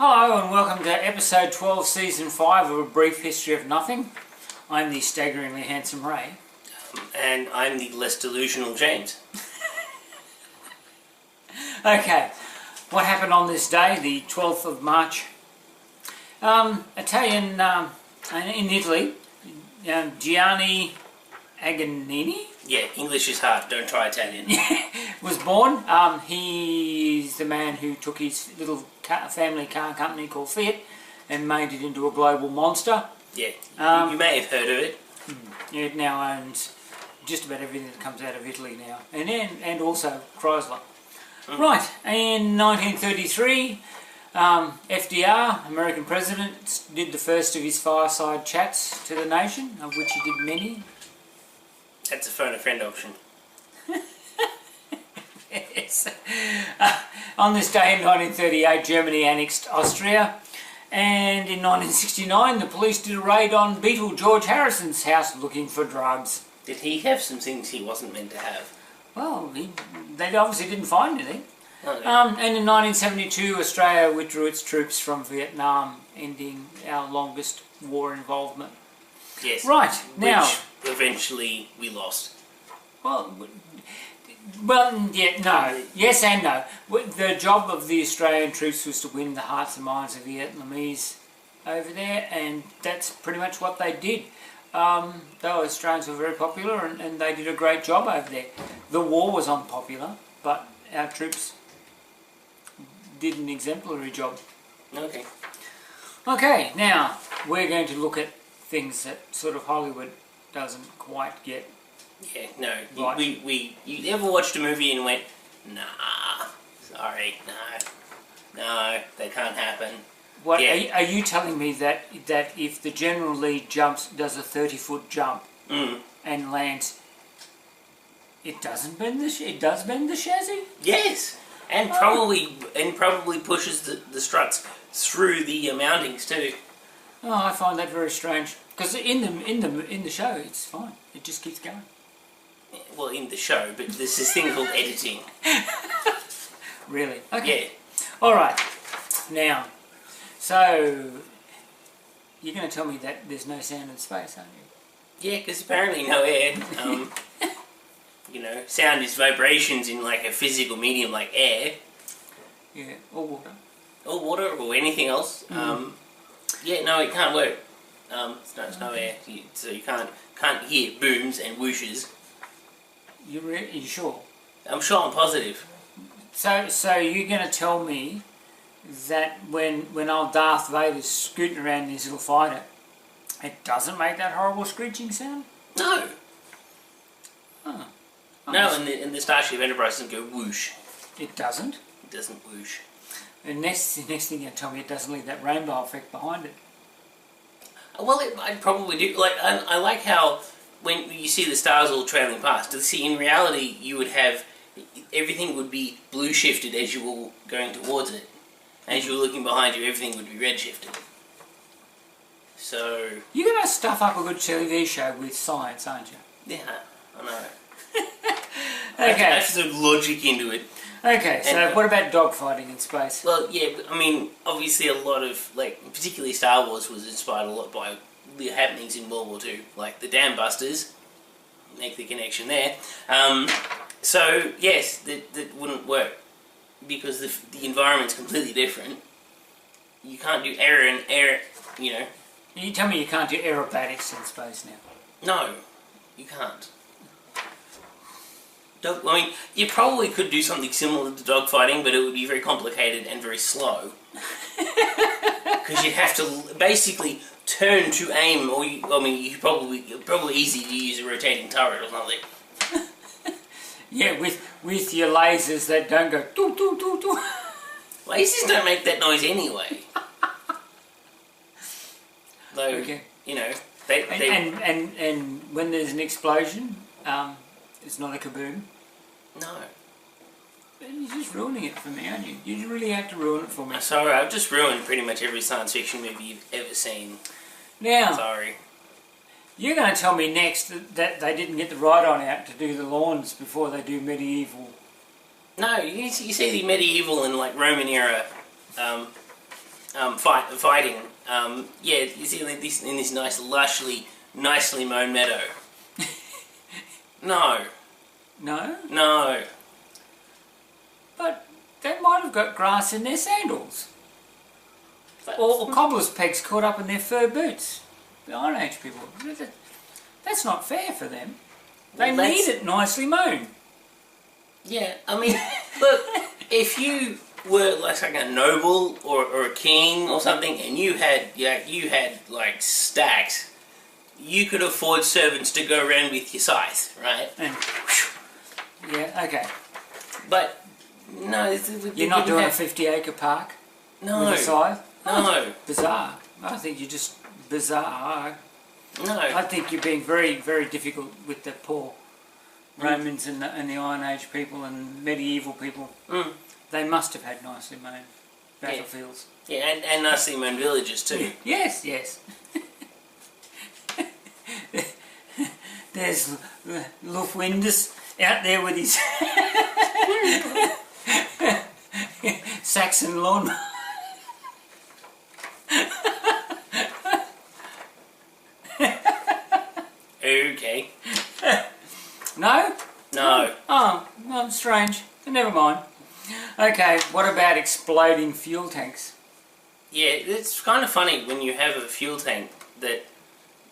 Hello and welcome to episode 12, season 5 of A Brief History of Nothing. I'm the staggeringly handsome Ray. And I'm the less delusional James. Okay, what happened on this day, the 12th of March? Italian, in Italy, Gianni Agnini? Yeah, English is hard, don't try Italian. Was born. He's the man who took his little family car company called Fiat and made it into a global monster. Yeah, you may have heard of it. It now owns just about everything that comes out of Italy now, and also Chrysler. Right, in 1933, FDR, American president, did the first of his fireside chats to the nation, of which he did many. That's a phone a friend option. Yes. On this day in 1938, Germany annexed Austria, and in 1969 the police did a raid on Beatle George Harrison's house looking for drugs. Did he have some things he wasn't meant to have? Well, they obviously didn't find anything. Oh, no. And in 1972 Australia withdrew its troops from Vietnam, ending our longest war involvement. Yes. Right, now... Which eventually we lost. Well, yeah, no. Yes and no. The job of the Australian troops was to win the hearts and minds of the Vietnamese over there, and that's pretty much what they did. The Australians were very popular, and they did a great job over there. The war was unpopular, but our troops did an exemplary job. Okay. Okay, now we're going to look at things that sort of Hollywood doesn't quite get. Yeah, no. Right. You ever watched a movie and went, nah, sorry, no, that can't happen. What Yeah. are you telling me that if the General Lee does a 30-foot jump and lands, it does bend the chassis? Yes, and probably pushes the struts through the mountings too. Oh, I find that very strange. Because in the show, it's fine. It just keeps going. Well, in the show, but there's this thing called editing. Really? Okay. Yeah. All right. Now, so you're going to tell me that there's no sound in space, aren't you? Yeah, because apparently no air. Sound is vibrations in like a physical medium like air. Yeah, or water. Or water, or anything else. Yeah, no, it can't work. It's no air, so you can't hear booms and whooshes. You sure? I'm sure I'm positive. So you're going to tell me that when old Darth Vader's scooting around in his little fighter, it doesn't make that horrible screeching sound? No. Oh. No, and the Starship Enterprise doesn't go whoosh. It doesn't? It doesn't whoosh. And the next thing you're going to tell me it doesn't leave that rainbow effect behind it. Well, I'd probably do. Like, I like how when you see the stars all trailing past, see, in reality, you would have everything would be blue shifted as you were going towards it. As you were looking behind you, everything would be red shifted. So You're going to stuff up a good TV show with science, aren't you? yeah, I know. Okay. That's the logic into it. Okay, so what about dogfighting in space? Well, yeah, but, I mean, obviously a lot of, particularly Star Wars was inspired a lot by the happenings in World War II, like the Dam Busters, make the connection there. So, yes, that wouldn't work, because the environment's completely different. You can't do air, You tell me you can't do aerobatics in space now. No, you can't. I mean, you probably could do something similar to dogfighting, but it would be very complicated and very slow. Because you'd have to basically turn to aim, or you probably easy to use a rotating turret or something. Yeah, with your lasers that don't go doo doo doo doo. Lasers don't make that noise anyway. Though, Okay. they And when there's an explosion, it's not a kaboom. no. You're just ruining it for me, aren't you? You really have to ruin it for me. Sorry, I've just ruined pretty much every science fiction movie you've ever seen. Now, Sorry. you're going to tell me next that they didn't get the ride-on out to do the lawns before they do medieval. No, you see the medieval and Roman era fighting. Yeah, you see this in this nice, nicely mown meadow. No. No? No. But they might have got grass in their sandals. Or cobbler's pegs caught up in their fur boots. The Iron Age people. That's not fair for them. They need it nicely mown. Yeah, I mean, look, if you were like a noble or a king or something, and you had like stacks, you could afford servants to go around with your scythe, right? And, yeah, okay. But no, you're not doing a 50-acre park. No, with a scythe. No, bizarre. I think you're just bizarre. No, I think you're being very, very difficult with the poor Romans and the Iron Age people and medieval people. They must have had nicely mown battlefields. Yeah, and nicely mown villages too. Yes, yes. There's Lufwindus out there with his Saxon lawn. Okay. No? No. Oh, well, strange. Never mind. Okay, what about exploding fuel tanks? Yeah, it's kind of funny when you have a fuel tank that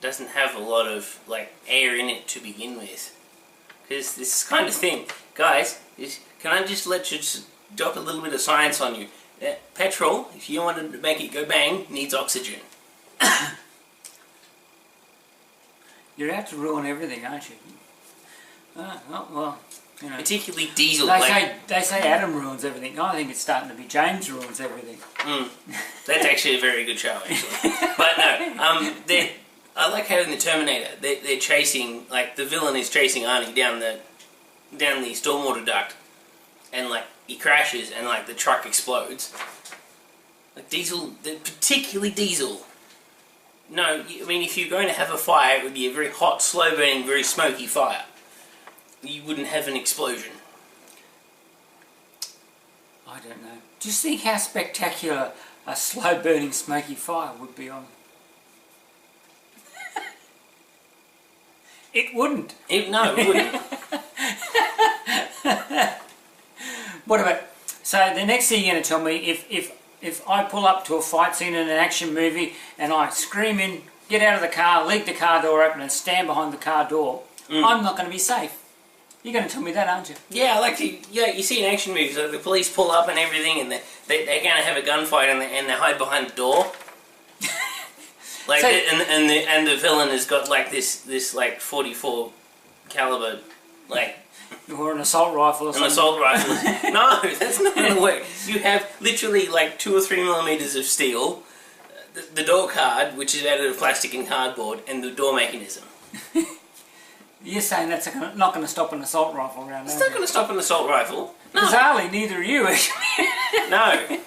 doesn't have a lot of like air in it to begin with. Because this kind of thing, guys, can I just let you just drop a little bit of science on you? Petrol, if you wanted to make it go bang, needs oxygen. You're out to ruin everything, aren't you? Well, you know. Particularly diesel. They say Adam ruins everything. I think it's starting to be James ruins everything. That's actually a very good show, actually. But no, I like how in the Terminator they're chasing, like the villain is chasing Arnie down the stormwater duct, and like he crashes and like the truck explodes. Like diesel, particularly diesel. No, I mean if you're going to have a fire, it would be a very hot, slow burning, very smoky fire. You wouldn't have an explosion. I don't know. Just think how spectacular a slow burning smoky fire would be on. It wouldn't. No, it wouldn't. What about... So the next thing you're going to tell me, if I pull up to a fight scene in an action movie and I scream in, get out of the car, leave the car door open and stand behind the car door, I'm not going to be safe. You're going to tell me that, aren't you? Yeah, you see in action movies, like the police pull up and everything, and they're going to have a gunfight, and they hide behind the door. Like, so, and the villain has got like this like 44 caliber, like. Or an assault rifle or something. An assault rifle. No, that's not going to work. You have literally like 2 or 3 millimeters of steel, the door card, which is out of plastic and cardboard, and the door mechanism. You're saying that's not going to stop an assault rifle around there? It's not going to stop an assault rifle. No. Bizarrely, neither are you, actually. No.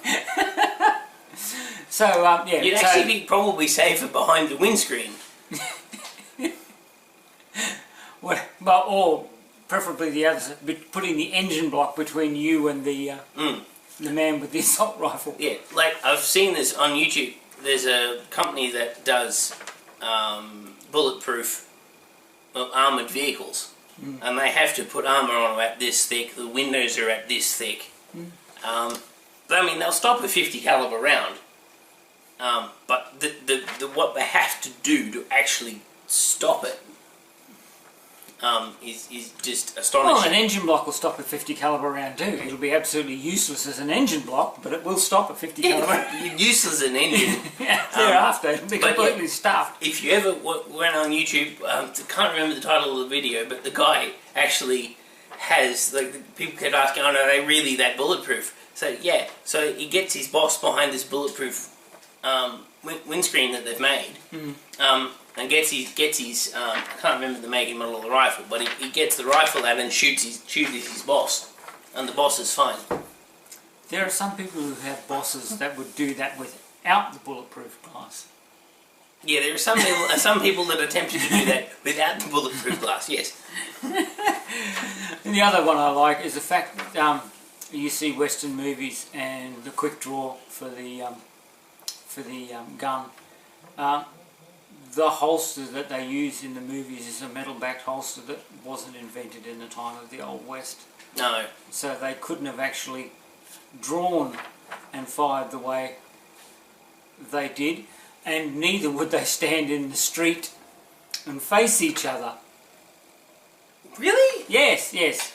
So, yeah. You'd actually be probably safer behind the windscreen. Or preferably the others, putting the engine block between you and the man with the assault rifle. Yeah, like I've seen this on YouTube. There's a company that does bulletproof armoured vehicles, and they have to put armour on at this thick. The windows are at this thick. But I mean, they'll stop a 50 caliber round. But what they have to do to actually stop it is just astonishing. Well, an engine block will stop a 50 caliber round too. It'll be absolutely useless as an engine block, but it will stop a 50 caliber. Useless as an engine. Thereafter, it'll be completely stuffed. If you ever went on YouTube, I can't remember the title of the video, but the guy actually has, like, people kept asking, oh no, are they really that bulletproof? So yeah, so he gets his boss behind this bulletproof windscreen that they've made, and gets his I can't remember the make and model of the rifle, but he gets the rifle out and shoots his boss, and the boss is fine. There are some people who have bosses that would do that without the bulletproof glass. Yeah, there are some people that are tempted to do that without the bulletproof glass. Yes. And the other one I like is the fact that you see Western movies and the quick draw for the for the gun. The holster that they use in the movies is a metal-backed holster that wasn't invented in the time of the Old West. No. So they couldn't have actually drawn and fired the way they did, and neither would they stand in the street and face each other. Really? Yes, yes.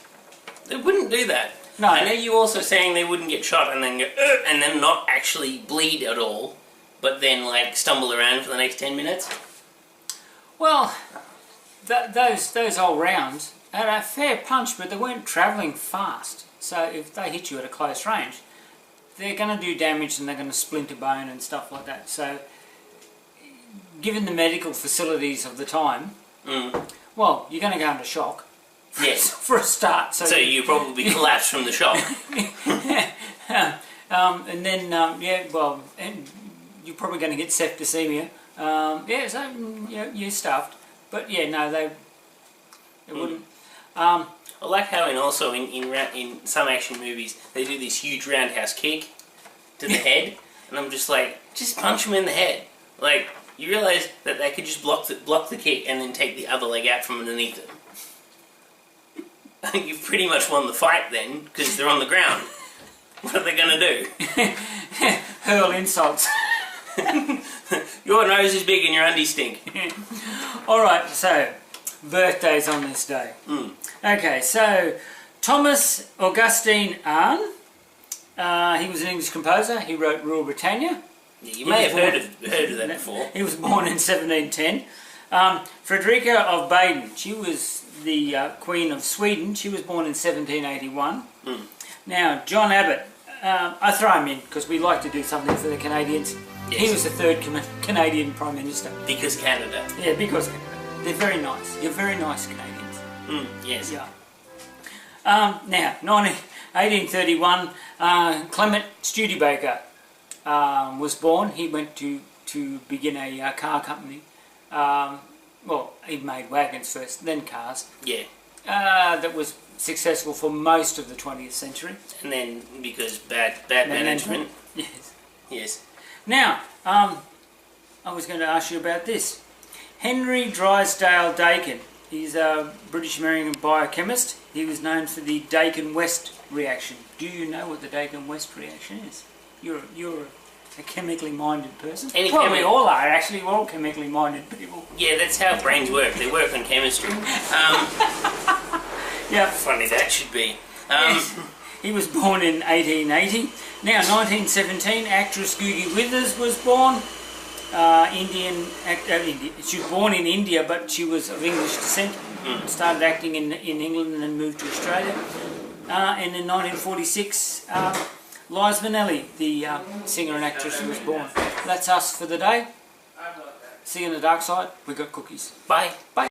They wouldn't do that. No. I know you also saying they wouldn't get shot and then go, and then not actually bleed at all, but then like stumble around for the next 10 minutes. Well, those old rounds had a fair punch, but they weren't travelling fast. So if they hit you at a close range, they're going to do damage and they're going to splint a bone and stuff like that. So, given the medical facilities of the time, well, you're going to go into shock. Yes. For a start. So you probably collapse from the shock. And then, and you're probably going to get septicemia. You're stuffed. But yeah, no, they wouldn't. I like how in some action movies they do this huge roundhouse kick to the head, and I'm just like, just punch him in the head. Like, you realise that they could just block the kick and then take the other leg out from underneath it. I think you've pretty much won the fight then, because they're on the ground. What are they going to do? Hurl insults. Your nose is big and your undies stink. Alright, so, birthdays on this day. Okay, so, Thomas Augustine Arne, he was an English composer, he wrote Rule Britannia. Yeah, you may have heard of that before. He was born in 1710. Frederica of Baden, she was the Queen of Sweden, she was born in 1781. Now, John Abbott, I throw him in because we like to do something for the Canadians. Yes. He was the third Canadian Prime Minister. Because Canada. Yeah, because Canada. They're very nice. You're very nice Canadians. Yes. Yeah. Now, 1831, Clement Studebaker was born. He went to begin a car company. Well, he made wagons first, then cars. Yeah. That was successful for most of the 20th century. And then, because bad management. Yes. Yes. Now, I was going to ask you about this. Henry Drysdale Dakin. He's a British-American biochemist. He was known for the Dakin-West reaction. Do you know what the Dakin-West reaction is? You're a chemically minded person. Well, we all are, actually. We're all chemically minded people. Yeah, that's how brains work. They work on chemistry. Yeah. Funny that should be. Yes. He was born in 1880. Now, 1917, actress Googie Withers was born. She was born in India, but she was of English descent. Started acting in England and then moved to Australia. And in 1946, Liza Minnelli, the singer and actress who was born. That's us for the day. See you on the dark side. We got cookies. Bye. Bye.